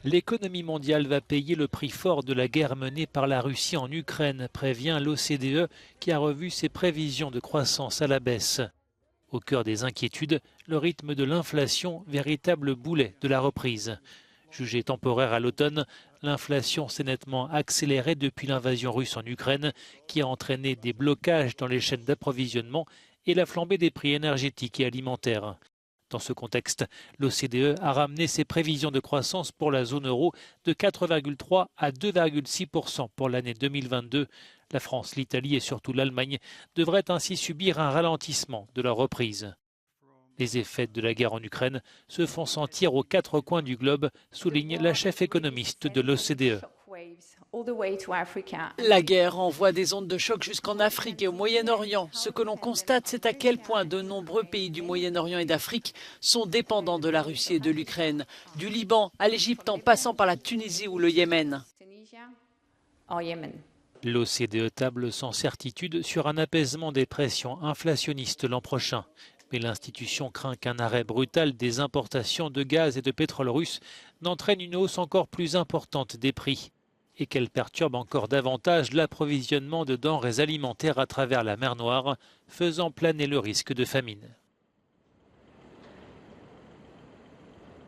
L'économie mondiale va payer le prix fort de la guerre menée par la Russie en Ukraine, prévient l'OCDE qui a revu ses prévisions de croissance à la baisse. Au cœur des inquiétudes, le rythme de l'inflation, véritable boulet de la reprise. Jugée temporaire à l'automne, l'inflation s'est nettement accélérée depuis l'invasion russe en Ukraine, qui a entraîné des blocages dans les chaînes d'approvisionnement et la flambée des prix énergétiques et alimentaires. Dans ce contexte, l'OCDE a ramené ses prévisions de croissance pour la zone euro de 4,3 à 2,6% pour l'année 2022. La France, l'Italie et surtout l'Allemagne devraient ainsi subir un ralentissement de leur reprise. Les effets de la guerre en Ukraine se font sentir aux quatre coins du globe, souligne la chef économiste de l'OCDE. La guerre envoie des ondes de choc jusqu'en Afrique et au Moyen-Orient. Ce que l'on constate, c'est à quel point de nombreux pays du Moyen-Orient et d'Afrique sont dépendants de la Russie et de l'Ukraine, du Liban à l'Égypte en passant par la Tunisie ou le Yémen. L'OCDE table sans certitude sur un apaisement des pressions inflationnistes l'an prochain. Mais l'institution craint qu'un arrêt brutal des importations de gaz et de pétrole russe n'entraîne une hausse encore plus importante des prix et qu'elle perturbe encore davantage l'approvisionnement de denrées alimentaires à travers la mer Noire, faisant planer le risque de famine.